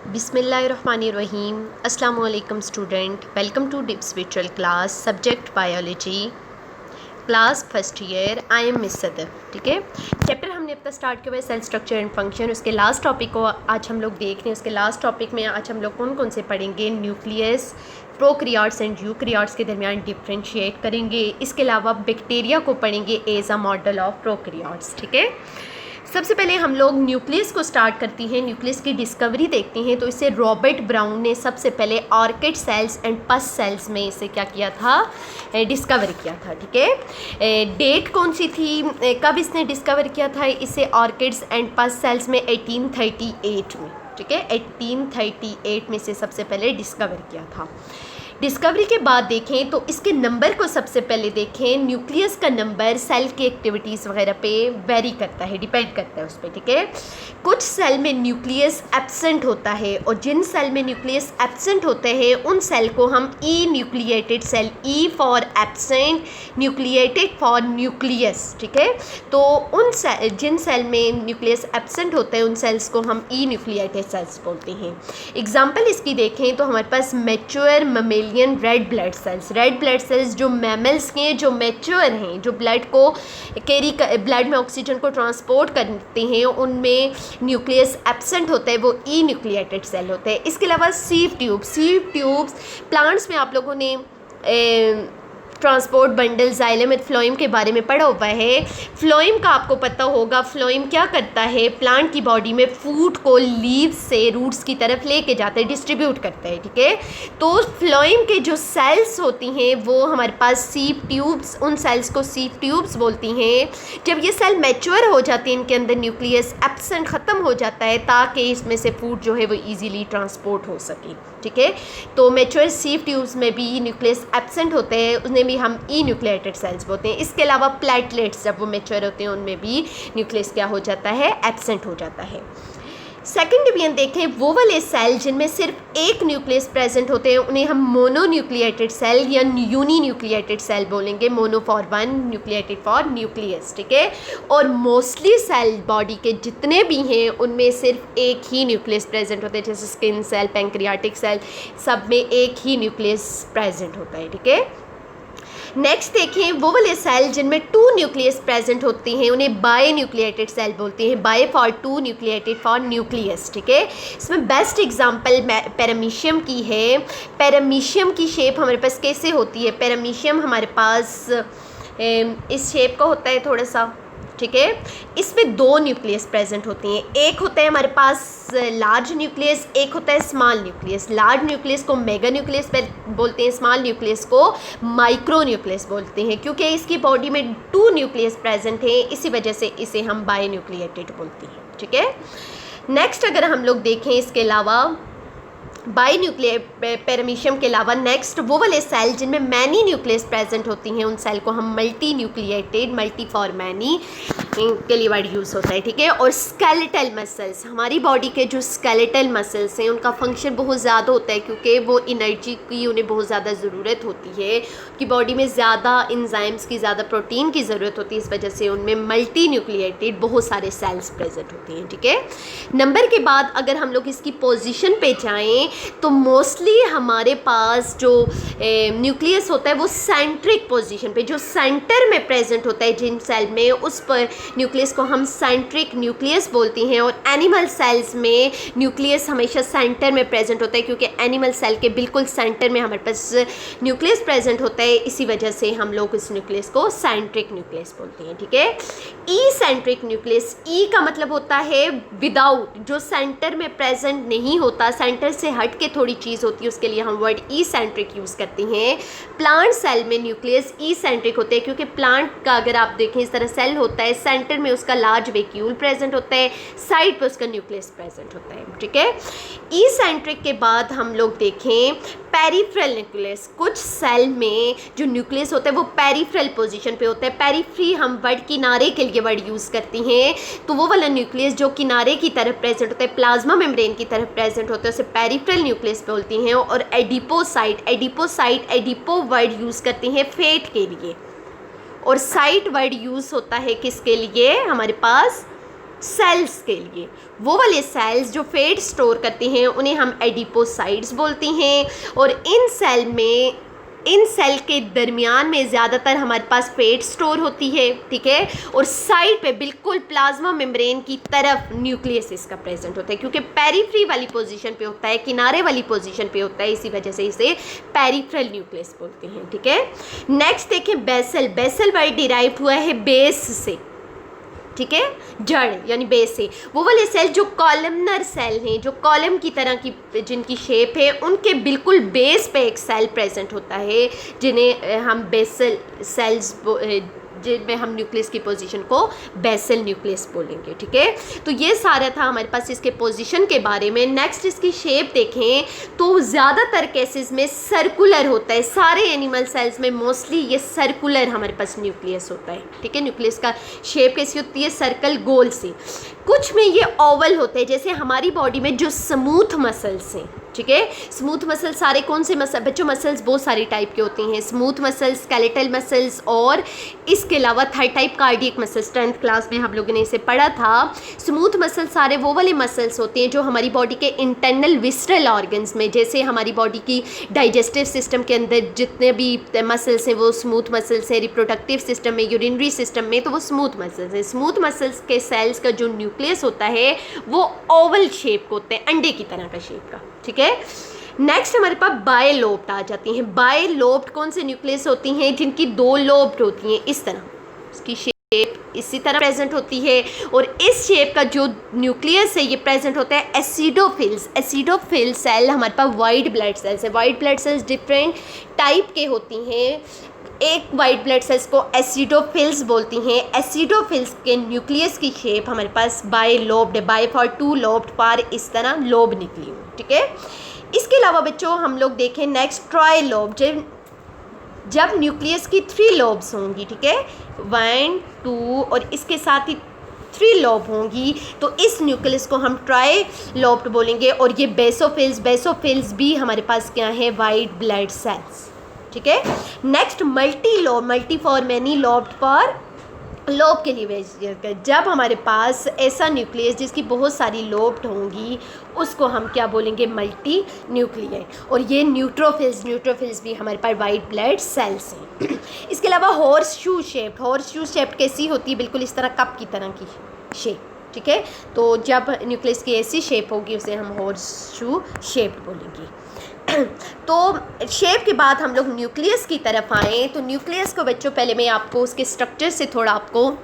बिस्मिल्लाहिर्रहमानिर्रहीम। अस्सलाम वालेकुम स्टूडेंट, वेलकम टू डिप्स विचुअल class, subject biology, class first year. I am miss Sadar. ठीक है, चैप्टर हमने अपना स्टार्ट किया हुआ है सेल स्ट्रक्चर एंड फंक्शन। उसके लास्ट टॉपिक को आज हम लोग देख रहे हैं। उसके लास्ट टॉपिक में आज हम लोग कौन कौन से पढ़ेंगे? न्यूक्लियस, प्रोकैरियोट्स एंड यूकैरियोट्स के दरमियान डिफ्रेंशिएट करेंगे। इसके अलावा बैक्टीरिया को पढ़ेंगे as a model of prokaryotes. ठीक है, सबसे पहले हम लोग न्यूक्लियस को स्टार्ट करती हैं, न्यूक्लियस की डिस्कवरी देखती हैं। तो इसे रॉबर्ट ब्राउन ने सबसे पहले orchid cells and pus cells में इसे क्या किया था? डिस्कवर किया था। ठीक है, डेट कौन सी थी, कब इसने डिस्कवर किया था इसे? ऑर्किड्स एंड पस सेल्स में 1838 में। ठीक है, 1838 में से सबसे पहले डिस्कवर किया था। डिस्कवरी के बाद देखें तो इसके नंबर को सबसे पहले देखें। न्यूक्लियस का नंबर सेल की एक्टिविटीज़ वगैरह पे वेरी करता है, डिपेंड करता है उस पर। ठीक है, कुछ सेल में न्यूक्लियस एब्सेंट होता है और जिन सेल में न्यूक्लियस एब्सेंट होते हैं उन सेल को हम enucleated cell, E for absent, nucleated for nucleus. ठीक है, तो जिन सेल में न्यूक्लियस एब्सेंट होते हैं उन सेल्स को हम ई न्यूक्लिएटेड सेल्स बोलते हैं। एग्जाम्पल इसकी देखें तो हमारे पास mature mammalian red blood cells, red blood cells जो मैमल्स के जो मैच्योर हैं, जो ब्लड को ब्लड में ऑक्सीजन को ट्रांसपोर्ट करते हैं, उनमें न्यूक्लियस एब्सेंट होता है, वो ई न्यूक्लिएटेड सेल होते हैं। इसके अलावा सीव ट्यूब्स प्लांट्स में आप लोगों ने transport bundle, xylem and phloem के बारे में पढ़ा हुआ है। फ्लोएम का आपको पता होगा, फ्लोएम क्या करता है? प्लांट की बॉडी में फूड को लीव्स से रूट्स की तरफ लेके जाता है, डिस्ट्रीब्यूट करता है। ठीक है, तो फ्लोएम के जो सेल्स होती हैं वो हमारे पास सीव ट्यूब्स, उन सेल्स को सीव ट्यूब्स बोलती हैं। जब ये सेल मैच्योर हो जाती है, इनके अंदर न्यूक्लियस एब्सेंट ख़त्म हो जाता है ताकि इसमें से फूड जो है वो ईजीली ट्रांसपोर्ट हो सके। ठीक है, तो मैच्योर सीव ट्यूब्स में भी न्यूक्लियस एब्सेंट होते हैं, उसमें भी हम ई न्यूक्लिएटेड सेल्स बोलते हैं। इसके अलावा प्लेटलेट्स जब वो मैच्योर होते हैं उनमें भी न्यूक्लियस क्या हो जाता है? एब्सेंट हो जाता है। सेकेंड डिवीजन देखें, वो वाले सेल जिनमें सिर्फ एक न्यूक्लियस प्रेजेंट होते हैं उन्हें हम मोनोन्यूक्लिएटेड सेल या यूनी न्यूक्लिएटेड सेल बोलेंगे। Mono for one, nucleated for nucleus. ठीक है, और मोस्टली सेल बॉडी के जितने भी हैं उनमें सिर्फ एक ही न्यूक्लियस प्रेजेंट होते हैं, जैसे स्किन सेल, पैंक्रियाटिक सेल, सब में एक ही न्यूक्लियस प्रेजेंट होता है। ठीक है, नेक्स्ट देखें, वो वाले सेल जिनमें टू न्यूक्लियस प्रेजेंट होती हैं उन्हें बाय न्यूक्लिएटेड सेल बोलते हैं। By for two, nucleated for nucleus. ठीक है, इसमें बेस्ट एग्जांपल पैरामीशियम की है। पैरामीशियम की शेप हमारे पास कैसे होती है? पैरामीशियम हमारे पास इस शेप का होता है थोड़ा सा। ठीक है, इसमें दो न्यूक्लियस प्रेजेंट होती हैं। एक होता है हमारे पास लार्ज न्यूक्लियस, एक होता है स्मॉल न्यूक्लियस। लार्ज न्यूक्लियस को मेगा न्यूक्लियस बोलते हैं, स्मॉल न्यूक्लियस को माइक्रो न्यूक्लियस बोलते हैं, क्योंकि इसकी बॉडी में टू न्यूक्लियस प्रेजेंट हैं, इसी वजह से इसे हम बाय न्यूक्लिएटेड बोलते हैं। ठीक है, नेक्स्ट अगर हम लोग देखें इसके अलावा बाई न्यूक्लियर पैरामीशियम के अलावा नेक्स्ट वो वाले सेल जिनमें मैनी न्यूक्लियस प्रेजेंट होती हैं उन सेल को हम multi nucleated, multi for many के लिए वर्ड यूज़ होता है। ठीक है, और स्केलेटल मसल्स, हमारी बॉडी के जो स्केलेटल मसल्स हैं उनका फंक्शन बहुत ज़्यादा होता है क्योंकि वो एनर्जी की उन्हें बहुत ज़्यादा ज़रूरत होती है, कि बॉडी में ज़्यादा इंजाइम्स की, ज़्यादा प्रोटीन की ज़रूरत होती है, इस वजह से उनमें मल्टी न्यूक्लिएटेड बहुत सारे सेल्स प्रेजेंट होते हैं। ठीक है, नंबर के बाद अगर हम लोग इसकी पोजिशन पे जाएँ तो मोस्टली हमारे पास जो न्यूक्लियस होता है वो सेंट्रिक पोजीशन पे, जो सेंटर में प्रेजेंट होता है जिन सेल में, उस पर न्यूक्लियस को हम सेंट्रिक न्यूक्लियस बोलते हैं। और एनिमल सेल्स में न्यूक्लियस हमेशा सेंटर में प्रेजेंट होता है क्योंकि एनिमल सेल के बिल्कुल सेंटर में हमारे पास न्यूक्लियस प्रेजेंट होता है, इसी वजह से हम लोग इस न्यूक्लियस को सेंट्रिक न्यूक्लियस बोलते हैं। ठीक है, ई सेंट्रिक न्यूक्लियस, ई का मतलब होता है विदाउट, जो सेंटर में प्रेजेंट नहीं होता, सेंटर से हट के थोड़ी चीज़ होती है, उसके लिए हम वर्ड ई सेंट्रिक यूज़ करते हैं। प्लांट सेल में न्यूक्लियस ई सेंट्रिक होते हैं क्योंकि प्लांट का अगर आप देखें इस तरह सेल होता है, सेंटर में उसका लार्ज वैक्यूल प्रेजेंट होता है, साइड पे उसका न्यूक्लियस प्रेजेंट होता है। ठीक है, ई सेंट्रिक के बाद हम लोग देखें पेरिफेरल न्यूक्लियस। कुछ सेल में जो न्यूक्लियस होता है वो पेरिफेरल पोजीशन पे होता है। पेरिफ्री हम वर्ड किनारे के लिए वर्ड यूज़ करते हैं, तो वो वाला न्यूक्लियस जो किनारे की तरफ प्रेजेंट होता है, प्लाज्मा मेम्ब्रेन की तरफ प्रेजेंट होता है, उसे पेरिफेरल न्यूक्लियस बोलती हैं। और एडिपोसाइट, एडिपो वर्ड यूज़ करते हैं फैट के लिए, और साइट वर्ड यूज़ होता है किसके लिए? हमारे पास सेल्स के लिए। वो वाले सेल्स जो फैट स्टोर करते हैं उन्हें हम एडिपोसाइट्स बोलते हैं। और इन सेल के दरमियान में ज़्यादातर हमारे पास फैट स्टोर होती है, ठीक है। और साइड पे बिल्कुल प्लाज्मा मेम्ब्रेन की तरफ न्यूक्लियस इसका प्रेजेंट होता है, क्योंकि पेरिफ्री वाली पोजीशन पे होता है, किनारे वाली पोजीशन पे होता है, इसी वजह से इसे पेरिफेरल न्यूक्लियस बोलते हैं, ठीक है। नेक्स्ट देखें बेसल। बेसल वर्ड डिराइव हुआ है बेस से, ठीक है, जड़ यानी बेस से। वो वाले सेल जो कॉलमनर सेल हैं, जो कॉलम की तरह की जिनकी शेप है, उनके बिल्कुल बेस पे एक सेल प्रेजेंट होता है जिन्हें हम बेसल सेल्स, जिनमें हम न्यूक्लियस की पोजीशन को बेसल न्यूक्लियस बोलेंगे, ठीक है। तो ये सारा था हमारे पास इसके पोजीशन के बारे में। नेक्स्ट इसकी शेप देखें तो ज़्यादातर केसेस में सर्कुलर होता है, सारे एनिमल सेल्स में मोस्टली ये सर्कुलर हमारे पास न्यूक्लियस होता है, ठीक है। न्यूक्लियस का शेप कैसी होती है? सर्कल, गोल से। कुछ में ये ओवल होते हैं, जैसे हमारी बॉडी में जो स्मूथ मसल्स हैं, ठीक है। स्मूथ मसल सारे कौन से मसल बच्चों? मसल्स बहुत सारी टाइप के होती हैं, स्मूथ मसल्स, स्केलेटल मसल्स, और इसके अलावा third type cardiac muscles. 10th class में हम लोगों ने इसे पढ़ा था। स्मूथ मसल सारे वो वाले मसल्स होते हैं जो हमारी बॉडी के इंटरनल विसरल ऑर्गन्स में, जैसे हमारी बॉडी की डाइजेस्टिव सिस्टम के अंदर जितने भी मसल्स हैं वो स्मूथ मसल्स हैं, रिप्रोडक्टिव सिस्टम में, यूरिनरी सिस्टम में, तो वो स्मूथ मसल्स हैं। स्मूथ मसल्स के सेल्स का जो न्यूक्लियस होता है वो ओवल शेप का होता है, अंडे की तरह का शेप का, ठीक है। नेक्स्ट हमारे पास बायलोब्ड आ जाती हैं। बायलोब्ड कौन से न्यूक्लियस होती हैं? जिनकी 2 लोब्ड होती हैं, इस तरह इसकी शेप इसी तरह प्रेजेंट होती है। और इस शेप का जो न्यूक्लियस है ये प्रेजेंट होता है एसिडोफिल्स। एसिडोफिल सेल हमारे पास वाइट ब्लड सेल्स है। White blood cells different type के होती हैं। एक वाइट ब्लड सेल्स को एसिडोफिल्स बोलती हैं। एसिडोफिल्स के न्यूक्लियस की शेप हमारे पास बायलोब्ड है, बाय फॉर 2 लोब्ड, पार इस तरह लोब निकली हुई, ठीक है। इसके अलावा बच्चों हम लोग देखें नेक्स्ट ट्राइलोब। जब न्यूक्लियस की 3 लोब्स होंगी, ठीक है, 1, 2 और इसके साथ ही 3 लोब होंगी, तो इस न्यूक्लियस को हम ट्राई लोब्ड बोलेंगे। और ये बेसोफिल्स भी हमारे पास क्या है? वाइट ब्लड सेल्स, ठीक है। Next multi lobe, multi for many, lobed for lobe के लिए। जब हमारे पास ऐसा न्यूक्लियस जिसकी बहुत सारी लोब्ड होंगी उसको हम क्या बोलेंगे? Multi nuclear. और ये न्यूट्रोफिल्स भी हमारे पास वाइट ब्लड सेल्स हैं। इसके अलावा हॉर्स शू शेप कैसी होती है? बिल्कुल इस तरह कप की तरह की शेप, ठीक है। तो जब न्यूक्लियस की ऐसी शेप होगी उसे हम हॉर्स शू शेप बोलेंगे। तो शेप के बाद हम लोग न्यूक्लियस की तरफ आएँ। तो न्यूक्लियस को बच्चों पहले मैं आपको उसके स्ट्रक्चर से थोड़ा आपको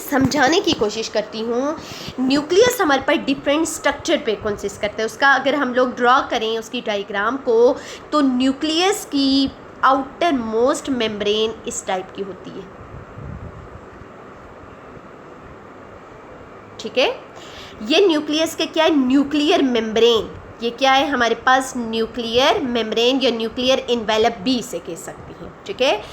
समझाने की कोशिश करती हूँ। न्यूक्लियस हमारे पास डिफरेंट स्ट्रक्चर पे कंसिस्ट करता है। उसका अगर हम लोग ड्रॉ करें उसकी डायग्राम को, तो न्यूक्लियस की आउटर मोस्ट मेम्ब्रेन इस टाइप की होती है, ठीक है। ये न्यूक्लियस के क्या है? Nuclear membrane. ये क्या है हमारे पास? न्यूक्लियर मेम्ब्रेन या न्यूक्लियर इन्वेलप भी इसे कह सकती हैं, ठीक है।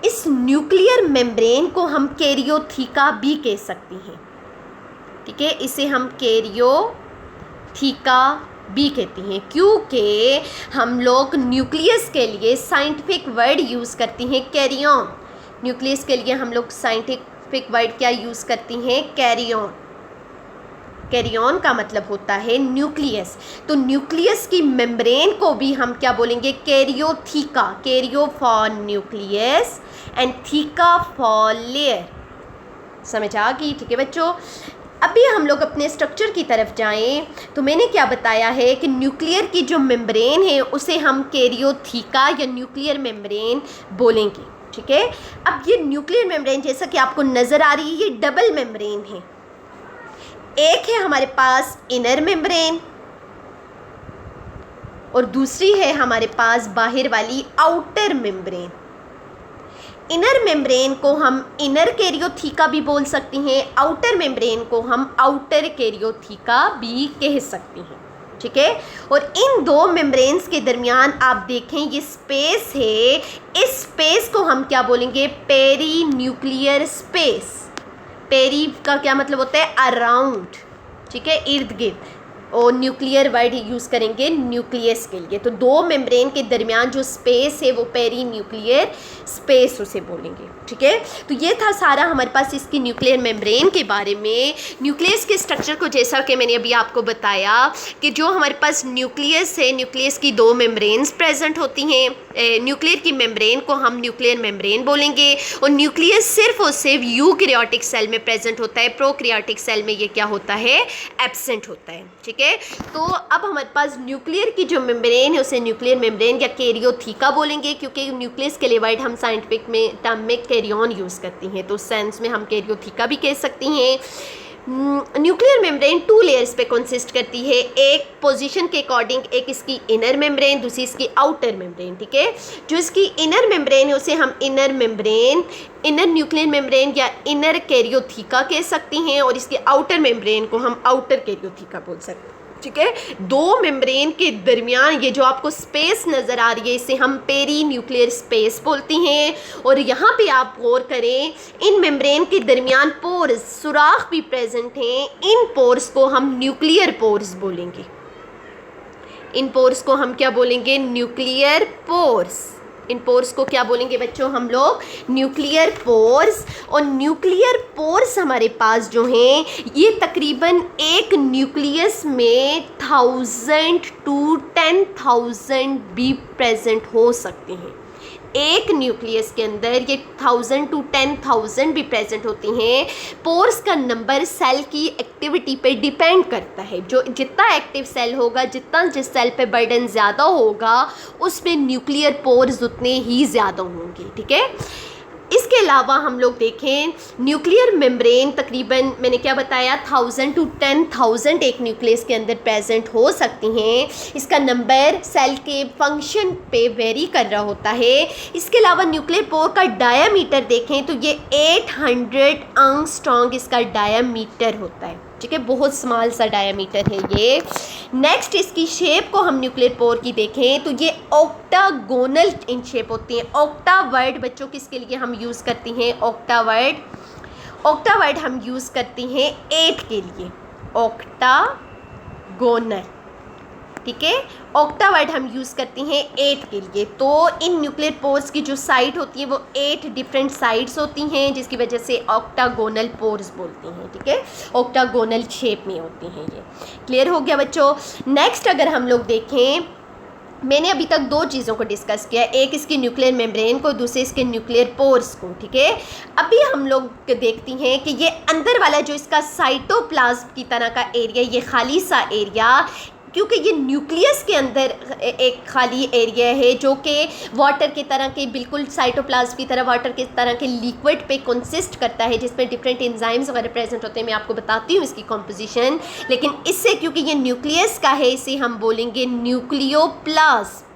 इस न्यूक्लियर मेम्ब्रेन को हम कैरियोथीका भी कह सकती हैं, ठीक है। इसे हम कैरियोथीका भी कहती हैं, क्योंकि हम लोग न्यूक्लियस के लिए साइंटिफिक वर्ड यूज़ करती हैं कैरियन। न्यूक्लियस के लिए हम लोग साइंटिफिक वर्ड क्या यूज़ करती हैं? कैरियन। कैरियन का मतलब होता है न्यूक्लियस। तो न्यूक्लियस की मेम्ब्रेन को भी हम क्या बोलेंगे? Karyotheca. Karyo for nucleus and theca for layer. समझ आ गई, ठीक है बच्चों। अभी हम लोग अपने स्ट्रक्चर की तरफ जाएं। तो मैंने क्या बताया है कि न्यूक्लियर की जो मेम्ब्रेन है उसे हम कैरियोथीका या न्यूक्लियर मेम्ब्रेन बोलेंगे, ठीक है। अब ये न्यूक्लियर मेम्ब्रेन जैसा कि आपको नज़र आ रही है ये डबल मेम्ब्रेन है। एक है हमारे पास इनर मेम्ब्रेन और दूसरी है हमारे पास बाहर वाली आउटर मेम्ब्रेन। इनर मेम्ब्रेन को हम इनर कैरियोथीका भी बोल सकते हैं, आउटर मेम्ब्रेन को हम आउटर कैरियोथीका भी कह सकते हैं, ठीक है। और इन 2 मेम्ब्रेन्स के दरमियान आप देखें ये स्पेस है, इस स्पेस को हम क्या बोलेंगे? Peri nuclear space. पेरी का क्या मतलब होता है? अराउंड, ठीक है, इर्द गिर्द। और न्यूक्लियर वर्ड यूज़ करेंगे न्यूक्लियस के लिए। तो दो मेम्ब्रेन के दरमियान जो स्पेस है वो पेरी न्यूक्लियर स्पेस उसे बोलेंगे, ठीक है। तो ये था सारा हमारे पास इसकी न्यूक्लियर मेम्ब्रेन के बारे में। न्यूक्लियस के स्ट्रक्चर को जैसा कि मैंने अभी आपको बताया कि जो हमारे पास न्यूक्लियस है, न्यूक्लियस की दो मेम्ब्रेन्स प्रेजेंट होती हैं। न्यूक्लियर की मेम्ब्रेन को हम न्यूक्लियर मेम्ब्रेन बोलेंगे और न्यूक्लियस सिर्फ और सिर्फ यूकैरियोटिक सेल में प्रेजेंट होता है। प्रोकैरियोटिक सेल में ये क्या होता है, एब्सेंट होता है, ठीक है। तो अब हमारे पास न्यूक्लियर की जो मेम्ब्रेन है उसे न्यूक्लियर मेम्ब्रेन या कैरियोथीका बोलेंगे, क्योंकि न्यूक्लियस के लिए वर्ड हम साइंटिफिक में टर्म में कैरियन यूज़ करती हैं, तो उस सेंस में हम कैरियोथीका भी कह सकती हैं। न्यूक्लियर मेम्ब्रेन 2 लेयर्स पे कंसिस्ट करती है, एक पोजीशन के अकॉर्डिंग, एक इसकी इनर मेम्ब्रेन, दूसरी इसकी आउटर मेम्ब्रेन, ठीक है। जो इसकी इनर मेम्ब्रेन है उसे हम inner membrane, inner nuclear membrane या इनर कैरियोथीका कह सकती हैं, और इसके आउटर मेम्ब्रेन को हम आउटर कैरियोथीका बोल सकते हैं, ठीक है। दो मेम्ब्रेन के दरमियान ये जो आपको स्पेस नज़र आ रही है इसे हम पेरी न्यूक्लियर स्पेस बोलती हैं। और यहाँ पे आप गौर करें, इन मेम्ब्रेन के दरमियान पोर्स, सुराख भी प्रेजेंट हैं। इन पोर्स को हम न्यूक्लियर पोर्स बोलेंगे। इन पोर्स को हम क्या बोलेंगे, न्यूक्लियर पोर्स। इन पोर्स को क्या बोलेंगे बच्चों हम लोग, न्यूक्लियर पोर्स। और न्यूक्लियर पोर्स हमारे पास जो हैं ये तकरीबन एक न्यूक्लियस में 1000 to 10,000 भी प्रेजेंट हो सकते हैं। एक न्यूक्लियस के अंदर ये 1000 to 10,000 भी प्रेजेंट होती हैं। पोर्स का नंबर सेल की एक्टिविटी पे डिपेंड करता है। जो जितना एक्टिव सेल होगा, जितना जिस सेल पे बर्डन ज़्यादा होगा उसमें न्यूक्लियर पोर्स उतने ही ज़्यादा होंगे, ठीक है। इसके अलावा हम लोग देखें न्यूक्लियर मेम्ब्रेन तकरीबन मैंने क्या बताया 1000 to 10,000 एक न्यूक्लियस के अंदर प्रेजेंट हो सकती हैं। इसका नंबर सेल के फंक्शन पे वेरी कर रहा होता है। इसके अलावा न्यूक्लियर पोर का डायामीटर देखें तो ये 800 एंगस्ट्रॉम इसका डायामीटर होता है, ठीक है। बहुत स्मॉल सा डायामीटर है ये। नेक्स्ट इसकी शेप को हम न्यूक्लियर पोर की देखें तो ये ऑक्टागोनल इन शेप होती हैं। ऑक्टा वर्ड बच्चों किसके लिए हम यूज़ करती हैं, ऑक्टा वर्ड हम यूज़ करती हैं 8 के लिए, ऑक्टागोनल, ठीक है। ऑक्टा वर्ड हम यूज़ करती हैं 8 के लिए। तो इन न्यूक्लियर पोर्स की जो साइड होती है वो 8 डिफरेंट साइड्स होती हैं, जिसकी वजह से ऑक्टागोनल पोर्स बोलते हैं, ठीक है। ऑक्टागोनल शेप में होती हैं ये। क्लियर हो गया बच्चों। नेक्स्ट अगर हम लोग देखें, मैंने अभी तक 2 चीज़ों को डिस्कस किया, एक इसकी न्यूक्लियर मेम्ब्रेन को, दूसरे इसके न्यूक्लियर पोर्स को, ठीक है। अभी हम लोग देखती हैं कि ये अंदर वाला जो इसका साइटोप्लाज्म की तरह का एरिया, ये खाली सा एरिया, क्योंकि ये न्यूक्लियस के अंदर एक खाली एरिया है जो कि वाटर की तरह के, बिल्कुल साइटोप्लाज्म की तरह वाटर की तरह के लिक्विड पे कंसिस्ट करता है, जिसमें डिफरेंट एंजाइम्स वगैरह प्रेजेंट होते हैं। मैं आपको बताती हूँ इसकी कॉम्पोजिशन, लेकिन इससे क्योंकि ये न्यूक्लियस का है इसे हम बोलेंगे न्यूक्लियोप्लाज्म।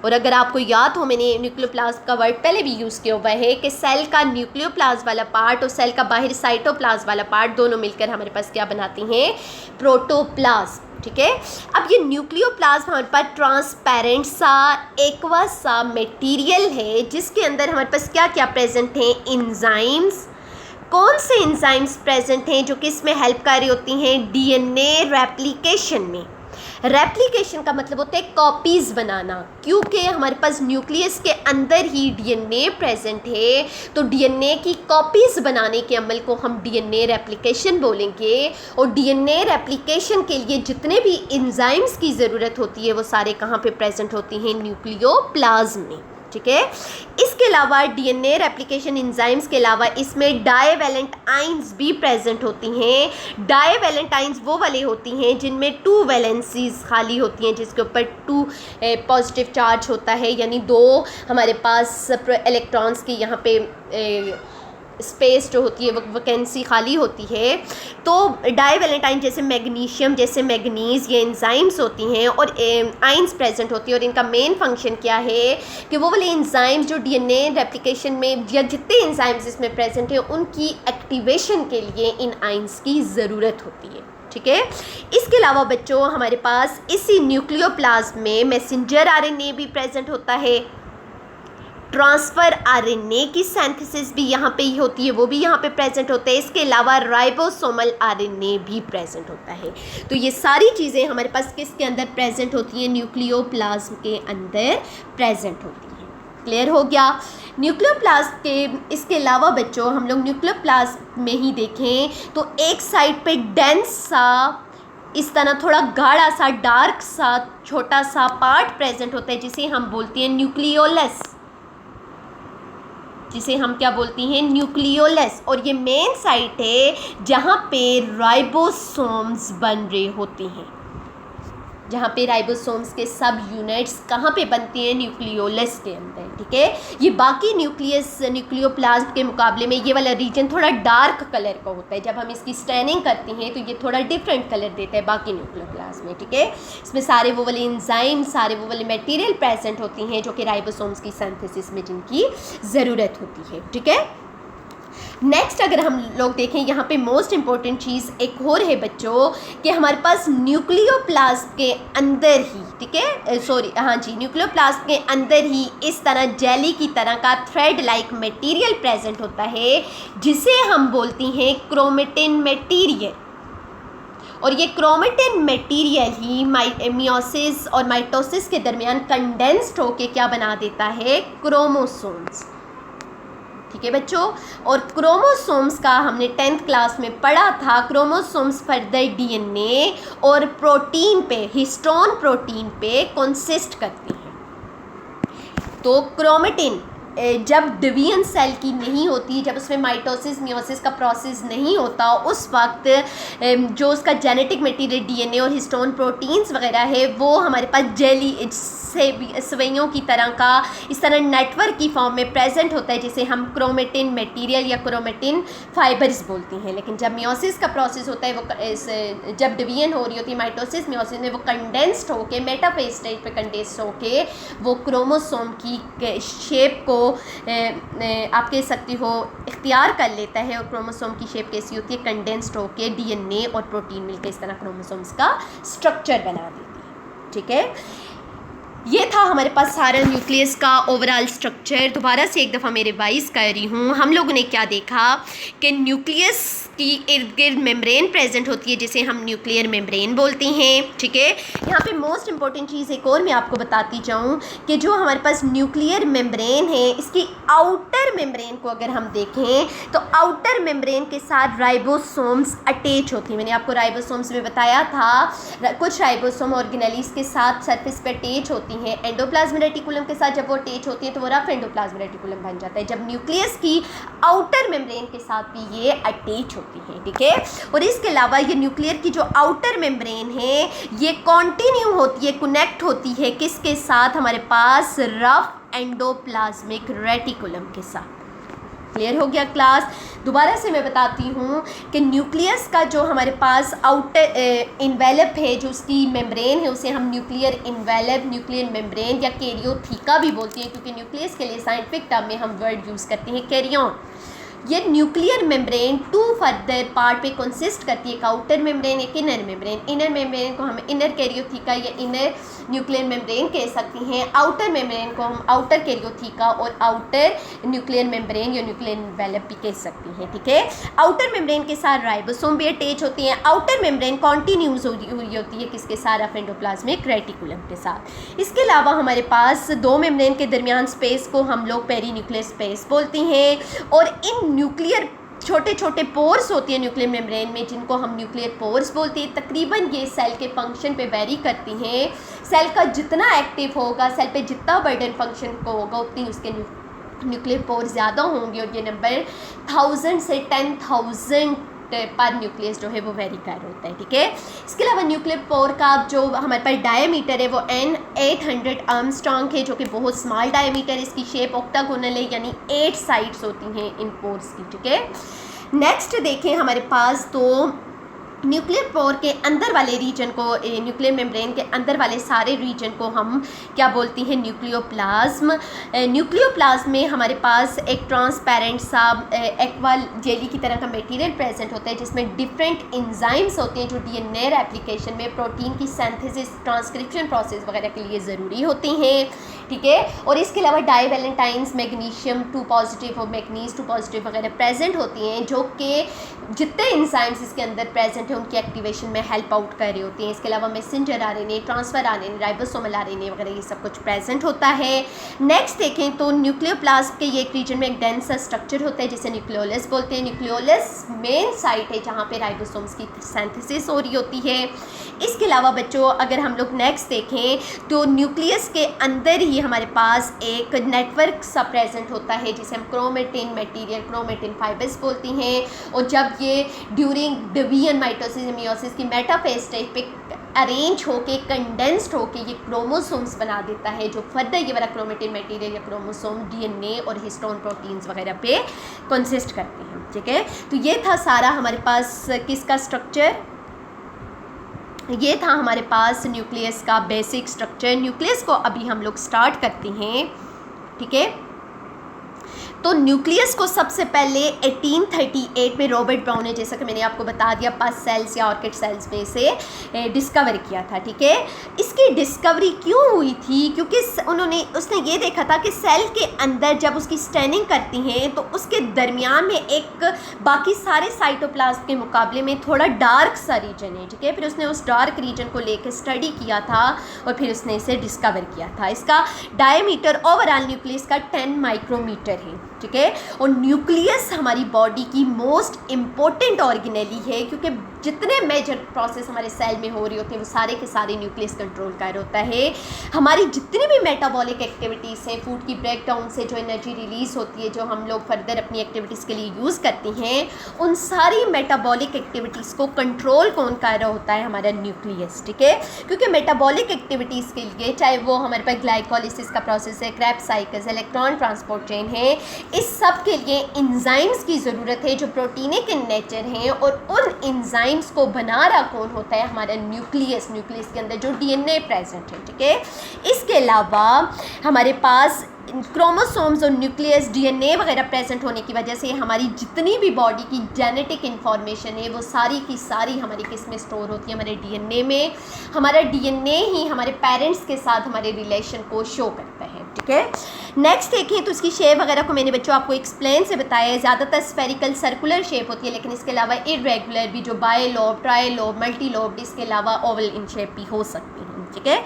और अगर आपको याद हो, मैंने न्यूक्लियोप्लाज्म का वर्ड पहले भी यूज़ किया हुआ है कि सेल का न्यूक्लियोप्लाज्म वाला पार्ट और सेल का बाहर साइटोप्लाज्म वाला पार्ट दोनों मिलकर हमारे पास क्या बनाती हैं, प्रोटोप्लाज्म, ठीक है। अब ये न्यूक्लियोप्लाज्म हमारे पास ट्रांसपेरेंट सा एक्वा सा मटेरियल है, जिसके अंदर हमारे पास क्या क्या प्रेजेंट हैं, एंजाइम्स। कौन से एंजाइम्स प्रेजेंट हैं जो कि इसमें हेल्प कर रही होती हैं, डीएनए रेप्लिकेशन में। रेप्लिकेशन का मतलब होता है कॉपीज़ बनाना, क्योंकि हमारे पास न्यूक्लियस के अंदर ही डीएनए प्रेजेंट है, तो डीएनए की कॉपीज़ बनाने के अमल को हम डीएनए रेप्लिकेशन बोलेंगे। और डीएनए रेप्लिकेशन के लिए जितने भी एंजाइम्स की ज़रूरत होती है वो सारे कहाँ पे प्रेजेंट होती हैं, न्यूक्लियोप्लाज्म में, ठीक है। इसके अलावा डीएनए रेप्लिकेशन एंजाइम्स के अलावा इसमें डाईवैलेंट आयंस भी प्रेजेंट होती हैं। डाईवैलेंट आयंस वो वाले होती हैं जिनमें 2 वैलेंसीज खाली होती हैं, जिसके ऊपर 2 पॉजिटिव चार्ज होता है, यानी 2 हमारे पास इलेक्ट्रॉन्स की यहाँ पे स्पेस जो होती है वो वैकेंसी खाली होती है। तो डाईवैलेंट आयन जैसे मैग्नीशियम, जैसे मैग्नीज, ये एंजाइम्स होती हैं और आयंस प्रेजेंट होती है। और इनका मेन फंक्शन क्या है कि वो वाले एंजाइम्स जो डीएनए रेप्लिकेशन में या जितने एंजाइम्स इसमें प्रेजेंट हैं उनकी एक्टिवेशन के लिए इन आयंस की ज़रूरत होती है, ठीक है। इसके अलावा बच्चों हमारे पास इसी न्यूक्लियोप्लाज्म में मैसेंजर आरएनए भी प्रेजेंट होता है, ट्रांसफ़र आरएनए की सिंथेसिस भी यहाँ पे ही होती है, वो भी यहाँ पे प्रेजेंट होता है। इसके अलावा राइबोसोमल आरएनए भी प्रेजेंट होता है। तो ये सारी चीज़ें हमारे पास किसके अंदर प्रेजेंट होती हैं? न्यूक्लियोप्लाज्म के अंदर प्रेजेंट होती हैं। क्लियर हो गया? न्यूक्लियोप्लाज्म के इसके अलावा बच्चों हम लोग न्यूक्लियोप्लाज्म में ही देखें तो एक साइड पे डेंस सा, इस तरह थोड़ा गाढ़ा सा, डार्क सा, छोटा सा पार्ट प्रेजेंट होता है जिसे हम बोलते हैं न्यूक्लियोलस, जिसे हम क्या बोलती हैं? न्यूक्लियोलस। और ये मेन साइट है जहाँ पे राइबोसोम्स बन रहे होते हैं, जहाँ पे राइबोसोम्स के सब यूनिट्स कहाँ पे बनती हैं? न्यूक्लियोलस के अंदर। ठीक है, ये बाकी न्यूक्लियोप्लाज्म के मुकाबले में ये वाला रीजन थोड़ा डार्क कलर का होता है। जब हम इसकी स्टैनिंग करते हैं तो ये थोड़ा डिफरेंट कलर देता है बाकी न्यूक्लियोप्लाज्म में। ठीक है, इसमें सारे वो वाले एंजाइम, सारे वो वाले मटेरियल प्रेजेंट होती हैं जो कि राइबोसोम्स की सिंथेसिस में जिनकी ज़रूरत होती है। ठीक है, नेक्स्ट अगर हम लोग देखें यहाँ पे मोस्ट इम्पॉर्टेंट चीज़ एक और है बच्चों कि हमारे पास न्यूक्लियोप्लाज्म के अंदर ही, ठीक है, न्यूक्लियोप्लाज्म के अंदर ही इस तरह जेली की तरह का थ्रेड लाइक मटेरियल प्रेजेंट होता है जिसे हम बोलती हैं क्रोमेटिन मटेरियल। और ये क्रोमेटिन मटेरियल ही मियोसिस और माइटोसिस के दरमियान कंडेंस्ड होके क्या बना देता है? क्रोमोसोम्स। ठीक है बच्चों, और क्रोमोसोम्स का हमने 10th क्लास में पढ़ा था। क्रोमोसोम्स फर्दर डीएनए और प्रोटीन पे, हिस्टोन प्रोटीन पे कंसिस्ट करती हैं। तो क्रोमेटिन जब डिवीजन सेल की नहीं होती, जब उसमें माइटोसिस मियोसिस का प्रोसेस नहीं होता, उस वक्त जो उसका जेनेटिक मटेरियल डीएनए और हिस्टोन प्रोटीन्स वगैरह है वो हमारे पास जेली सवैयों की तरह का इस तरह नेटवर्क की फॉर्म में प्रेजेंट होता है जिसे हम क्रोमेटिन मटेरियल या क्रोमेटिन फाइबर्स बोलते हैं। लेकिन जब मियोसिस का प्रोसेस होता है, वो जब डिवीजन हो रही होती है माइटोसिस मियोसिस में, वो कंडेंस्ड होके मेटाफेज स्टेज पे कंडेंस्ड होके वो क्रोमोसोम की शेप को आप कह सकती हो इख्तियार कर लेता है। और क्रोमोसोम की शेप कैसी होती है? कंडेंस्ड होके डीएनए और प्रोटीन मिलकर इस तरह क्रोमोसोम्स का स्ट्रक्चर बना देती है। ठीक है, ये था हमारे पास सारा न्यूक्लियस का ओवरऑल स्ट्रक्चर। दोबारा से एक दफ़ा मैं रिवाइज कर रही हूँ। हम लोगों ने क्या देखा कि न्यूक्लियस की इर्द गिर्द मेम्ब्रेन प्रेजेंट होती है जिसे हम न्यूक्लियर मेम्ब्रेन बोलते हैं। ठीक है, यहाँ पे मोस्ट इंपॉर्टेंट चीज़ एक और मैं आपको बताती जाऊँ कि जो हमारे पास न्यूक्लियर मेम्ब्रेन है, इसकी आउटर मेम्ब्रेन को अगर हम देखें तो आउटर मेम्ब्रेन के साथ राइबोसोम्स अटैच होती हैं। मैंने आपको राइबोसोम्स में बताया था, कुछ राइबोसोम ऑर्गेनेलिस के साथ सरफेस पे अटैच होती हैं। एंडोप्लाज्मिक रेटिकुलम के साथ जब वो अटैच होती है तो वो रफ एंडोप्लाज्मिक रेटिकुलम बन जाता है। जब न्यूक्लियस की आउटर मेम्ब्रेन के साथ भी ये अटैच होती है। ठीक है, और इसके अलावा ये न्यूक्लियर की जो आउटर मेम्ब्रेन है ये कॉन्टिन्यू होती है, कनेक्ट होती है किसके साथ? हमारे पास रफ एंडोप्लाज्मिक रेटिकुलम के साथ। क्लियर हो गया क्लास? दोबारा से मैं बताती हूँ कि न्यूक्लियस का जो हमारे पास आउटर इन्वेलप है, जो उसकी मेम्ब्रेन है, उसे हम न्यूक्लियर इन्वेलप, न्यूक्लियर मेम्ब्रेन या कैरियोथिका भी बोलते हैं, क्योंकि न्यूक्लियस के लिए साइंटिफिक टर्म में हम वर्ड यूज़ करते हैं कैरियन। ये nuclear membrane two further part पे कंसिस्ट करती है, एक आउटर मेम्ब्रेन, एक इनर मेम्ब्रेन। इनर मेम्ब्रेन को हम इनर कैरियोथिका या इनर न्यूक्लियर मेम्ब्रेन कह सकती हैं। आउटर मेम्ब्रेन को हम आउटर कैरियोथिका और आउटर न्यूक्लियर मेम्ब्रेन या न्यूक्लियर एनवेलप भी कह सकती हैं। ठीक है, आउटर मेम्ब्रेन के साथ राइबोसोम भी अटैच होती हैं। आउटर मेम्ब्रेन कॉन्टिन्यूस हुई होती है किसके साथ? रफ एंडोप्लाज्मिक रेटिकुलम के साथ। इसके अलावा हमारे पास दो मेम्ब्रेन के दरमियान स्पेस को हम लोग पेरीन्यूक्लियर स्पेस बोलते हैं। और इन न्यूक्लियर छोटे छोटे पोर्स होती हैं न्यूक्लियर मेम्ब्रेन में, जिनको हम न्यूक्लियर पोर्स बोलते हैं। तकरीबन ये सेल के फंक्शन पे वेरी करती हैं। सेल का जितना एक्टिव होगा, सेल पे जितना बर्डन फंक्शन को होगा, उतनी उसके न्यूक्लियर पोर्स ज़्यादा होंगे। और ये नंबर 1000 से 10,000 पर न्यूक्लियस जो है वो वेरी कर होता है। ठीक है, इसके अलावा न्यूक्लियर पोर का जो हमारे पास डायमीटर है वो N800 आर्मस्ट्रॉन्ग है, जो कि बहुत स्मॉल डायमीटर। इसकी शेप ऑक्टागोनल है, यानी 8 साइड्स होती हैं इन पोर्स की। ठीक है, नेक्स्ट देखें हमारे पास तो न्यूक्लियर पोर के अंदर वाले रीजन को, न्यूक्लियर मेम्ब्रेन के अंदर वाले सारे रीजन को हम क्या बोलती हैं, न्यूक्लियोप्लाज्म। न्यूक्लियोप्लाज्म में हमारे पास एक ट्रांसपेरेंट सा एक्वा जेली की तरह का मटेरियल प्रेजेंट होता है, जिसमें डिफरेंट एंजाइम्स होते हैं जो डीएनए रेप्लिकेशन में, प्रोटीन की सिंथेसिस, ट्रांसक्रिप्शन प्रोसेस वगैरह के लिए ज़रूरी होती हैं, ठीक है। और इसके अलावा डाईवैलेंटाइंस, मैग्नीशियम 2 पॉजिटिव और मैग्नीज 2 पॉजिटिव वगैरह प्रेजेंट होती हैं, जो कि जितने एंजाइम्स इसके अंदर प्रेजेंट है उनकी एक्टिवेशन में हेल्प आउट कर रही होती हैं। इसके अलावा messenger RNA, transfer RNA, ribosomal RNA वगैरह ये सब कुछ प्रेजेंट होता है। नेक्स्ट देखें तो न्यूक्लियोप्लाज्म के ये एक रीजन में एक डेंस सा स्ट्रक्चर होता है जिसे न्यूक्लियोलस बोलते हैं। न्यूक्लियोलस मेन साइट है जहाँ पे राइबोसोम्स की सिंथेसिस हो रही होती है। इसके अलावा बच्चों अगर हम लोग नेक्स्ट देखें तो न्यूक्लियस के अंदर ही हमारे पास एक नेटवर्क सा प्रेजेंट होता है जिसे हम क्रोमेटिन मटेरियल, क्रोमेटिन फाइबर्स बोलती हैं। और जब ये ड्यूरिंग डिवीजन, माइटोसिस, मियोसिस की मेटाफेज स्टेज पे अरेंज होके, कंडेंस्ड होके ये क्रोमोसोम्स बना देता है, जो फर्दर ये वाला क्रोमेटिन मटेरियल या क्रोमोसोम डीएनए और हिस्टोन प्रोटीन्स वगैरह पे कंसिस्ट करते हैं, ठीक है। तो ये था सारा हमारे पास किसका स्ट्रक्चर, ये था हमारे पास न्यूक्लियस का बेसिक स्ट्रक्चर। न्यूक्लियस को अभी हम लोग स्टार्ट करते हैं, ठीक है। तो न्यूक्लियस को सबसे पहले 1838 में रॉबर्ट ब्राउन ने, जैसा कि मैंने आपको बता दिया, पस सेल्स या ऑर्किड सेल्स में से डिस्कवर किया था, ठीक है। इसकी डिस्कवरी क्यों हुई थी, क्योंकि उसने ये देखा था कि सेल के अंदर जब उसकी स्टैनिंग करती हैं तो उसके दरमियान में एक बाकी सारे साइटोप्लाज्म के मुकाबले में थोड़ा डार्क सा रीजन है, ठीक है। फिर उसने उस डार्क रीजन को लेकर स्टडी किया था और फिर उसने इसे डिस्कवर किया था। इसका डायमीटर ओवरऑल न्यूक्लियस का 10 माइक्रोमीटर है, ठीक है। और न्यूक्लियस हमारी बॉडी की मोस्ट इम्पोर्टेंट ऑर्गेनेली है, क्योंकि जितने मेजर प्रोसेस हमारे सेल में हो रही होती है वो सारे के सारे न्यूक्लियस कंट्रोल कर होता है। हमारी जितनी भी मेटाबॉलिक एक्टिविटीज़ हैं, फूड की ब्रेकडाउन से जो एनर्जी रिलीज़ होती है, जो हम लोग फर्दर अपनी एक्टिविटीज़ के लिए यूज़ करते हैं, उन सारी मेटाबॉलिक एक्टिविटीज़ को कंट्रोल कौन कर रहा होता है, हमारा न्यूक्लियस, ठीक है। क्योंकि मेटाबॉलिक एक्टिविटीज़ के लिए चाहे वो हमारे पास ग्लाइकोलिसिस का प्रोसेस है, Krebs cycle, electron transport chain है, इस सब के लिए एंजाइम्स की ज़रूरत है जो प्रोटीनिक इन नेचर हैं। और उन एंजाइम्स को बना रहा कौन होता है, हमारा न्यूक्लियस। न्यूक्लियस के अंदर जो डीएनए प्रेजेंट है, ठीक है। इसके अलावा हमारे पास क्रोमोसोम्स और न्यूक्लियस, डीएनए वगैरह प्रेजेंट होने की वजह से हमारी जितनी भी बॉडी की जेनेटिक इन्फॉर्मेशन है वो सारी की सारी हमारी किस में स्टोर होती है, हमारे डीएनए में। हमारा डीएनए ही हमारे पेरेंट्स के साथ हमारे रिलेशन को शो करता है, ठीक है। नेक्स्ट देखें तो इसकी शेप वगैरह को मैंने बच्चों आपको एक्सप्लेन से बताया है। ज़्यादातर स्फेरिकल सर्कुलर शेप होती है, लेकिन इसके अलावा इरेगुलर भी, जो बायलोब, ट्राइलोब, मल्टीलोब, इसके अलावा ओवल इन शेप भी हो सकती हैं, ठीक है।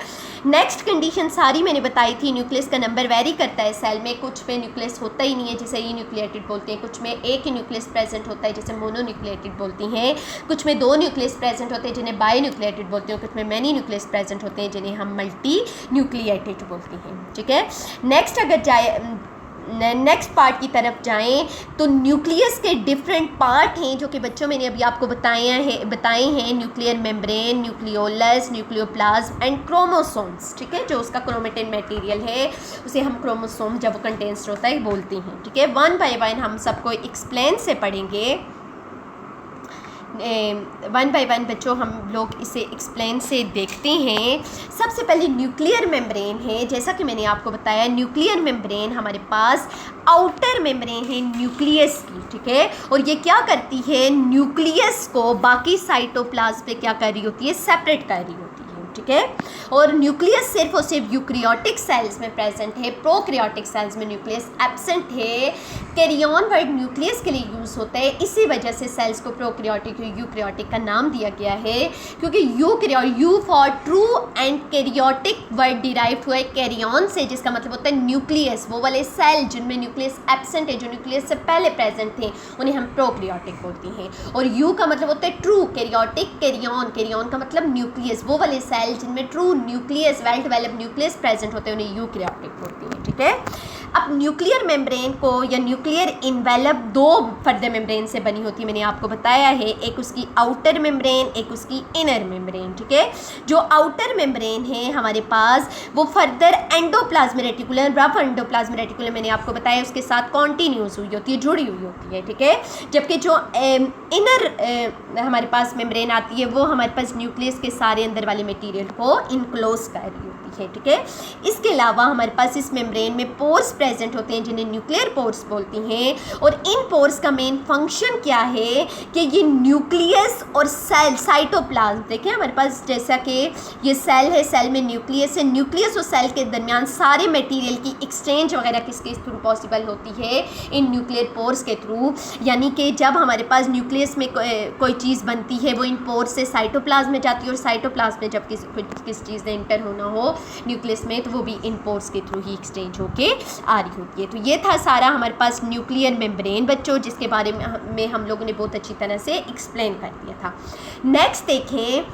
नेक्स्ट कंडीशन सारी मैंने बताई थी। न्यूक्लियस का नंबर वेरी करता है सेल में, कुछ में न्यूक्लियस होता ही नहीं है जिसे ई न्यूक्लिएटेड बोलते हैं, कुछ में एक ही न्यूक्लियस प्रेजेंट होता है जिसे मोनोन्यूक्लिएटेड बोलती हैं, कुछ में 2 न्यूक्लियस प्रेजेंट होते हैं जिन्हें बाय न्यूक्लिएटेड बोलते हैं, कुछ में मैनी न्यूक्लियस प्रेजेंट होते हैं जिन्हें हम मल्टी न्यूक्लिएटेड बोलती हैं, ठीक है। नेक्स्ट अगर जाए नेक्स्ट पार्ट की तरफ जाएं तो न्यूक्लियस के डिफरेंट पार्ट हैं जो कि बच्चों मैंने अभी आपको बताए हैं। Nuclear membrane, nucleolus, nucleoplasm and chromosomes, ठीक है। जो उसका क्रोमेटिन मटेरियल है उसे हम क्रोमोसोम जब वो कंटेंस्ड होता है बोलते हैं, ठीक है। 1 बाय 1 हम सबको एक्सप्लेन से पढ़ेंगे। 1 बाय 1 बच्चों हम लोग इसे एक्सप्लेन से देखते हैं। सबसे पहले न्यूक्लियर मेम्ब्रेन है। जैसा कि मैंने आपको बताया, न्यूक्लियर मेम्ब्रेन हमारे पास आउटर मेम्ब्रेन है न्यूक्लियस की, ठीक है। और ये क्या करती है, न्यूक्लियस को बाकी साइटोप्लाज्म पे क्या कर रही होती है, सेपरेट कर रही होती है, ठीक है। और न्यूक्लियस सिर्फ और सिर्फ यूक्रियोटिक सेल्स में प्रेजेंट है, प्रोक्रियोटिक सेल्स में न्यूक्लियस एब्सेंट है। कैरियन वर्ड न्यूक्लियस के लिए यूज़ होता है, इसी वजह से सेल्स को प्रोक्रियोटिक यूक्रियोटिक का नाम दिया गया है, क्योंकि you for true and karyotic word derived हुआ है कैरियन से, जिसका मतलब होता है न्यूक्लियस। वो वाले सेल जिनमें न्यूक्लियस एब्सेंट है, जो न्यूक्लियस से पहले प्रेजेंट थे, उन्हें हम प्रोक्रियोटिक बोलते हैं। और यू का मतलब होता है ट्रू, कैरियोटिक, कैरियन का मतलब न्यूक्लियस। वो वाले सेल जिनमें true nucleus, well developed nucleus present होते हैं, उन्हें यूकैरियोटिक बोलते हैं, ठीक है। अब न्यूक्लियर मेम्ब्रेन को या न्यूक्लियर इन्वेलप दो फर्दर मेम्ब्रेन से बनी होती है, मैंने आपको बताया है, एक उसकी आउटर मेम्ब्रेन, एक उसकी इनर मेम्ब्रेन, ठीक है। जो आउटर मेम्ब्रेन है हमारे पास वो further endoplasmic reticulum, rough endoplasmic reticulum मैंने आपको बताया उसके साथ कॉन्टिन्यूस हुई होती है, जुड़ी हुई होती है, ठीक है। जबकि जो इनर हमारे पास मेम्ब्रेन आती है वो हमारे पास न्यूक्लियस के सारे अंदर वाले मटेरियल को इनक्लोज कर रही होती है, ठीक है। इसके अलावा हमारे पास इस मेम्ब्रेन में पोर्स प्रेजेंट होते हैं जिन्हें न्यूक्लियर पोर्स बोलती हैं, और इन पोर्स का मेन फंक्शन क्या है कि ये न्यूक्लियस और सेल साइटोप्लाज्म, देखिए हमारे पास जैसा कि ये सेल है, सेल में न्यूक्लियस है, न्यूक्लियस और सेल के दरमियान सारे मटेरियल की एक्सचेंज वगैरह किसके थ्रू पॉसिबल होती है, इन न्यूक्लियर पोर्स के थ्रू। यानी कि जब हमारे पास न्यूक्लियस में कोई चीज़ बनती है वो इन पोर्स से साइटोप्लाज्म में जाती है, और साइटोप्लाज्म में जब किस चीज़ ने इंटर होना हो न्यूक्लियस में तो वो भी इन पोर्स के थ्रू ही एक्सचेंज होके आ रही होती है। तो ये था सारा हमारे पास न्यूक्लियर मेम्ब्रेन बच्चों, जिसके बारे में हम लोगों ने बहुत अच्छी तरह से एक्सप्लेन कर दिया था। नेक्स्ट देखें,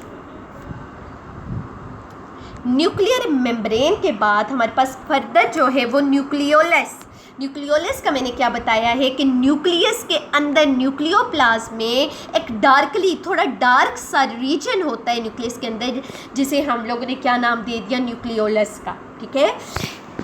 न्यूक्लियर मेम्ब्रेन के बाद हमारे पास फर्दर जो है वो न्यूक्लियोलस। न्यूक्लियोलस का मैंने क्या बताया है कि न्यूक्लियस के अंदर न्यूक्लियोप्लाज्म में एक डार्कली थोड़ा डार्क सा रीजन होता है न्यूक्लियस के अंदर, जिसे हम लोगों ने क्या नाम दे दिया, न्यूक्लियोलस का, ठीक है।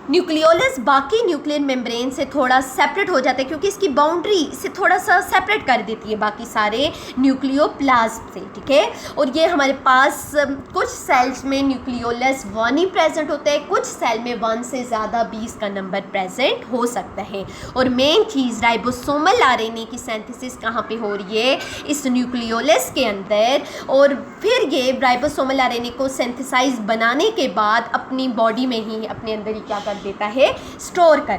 न्यूक्लियोलस बाकी न्यूक्लियर मेम्ब्रेन से थोड़ा सेपरेट हो जाता है क्योंकि इसकी बाउंड्री इसे थोड़ा सा सेपरेट कर देती है बाकी सारे न्यूक्लियोप्लाज्म से, ठीक है। और ये हमारे पास कुछ सेल्स में न्यूक्लियोलस 1 ही प्रेजेंट होता है, कुछ सेल में 1 से ज़्यादा 20 का नंबर प्रेजेंट हो सकता है। और मेन चीज़ राइबोसोमल आरएनए की सिंथेसिस कहाँ पे हो रही है, इस न्यूक्लियोलस के अंदर, और फिर ये राइबोसोमल आरएनए को सिंथेसाइज बनाने के बाद अपनी बॉडी में ही अपने अंदर ही क्या कर देता है, स्टोर कर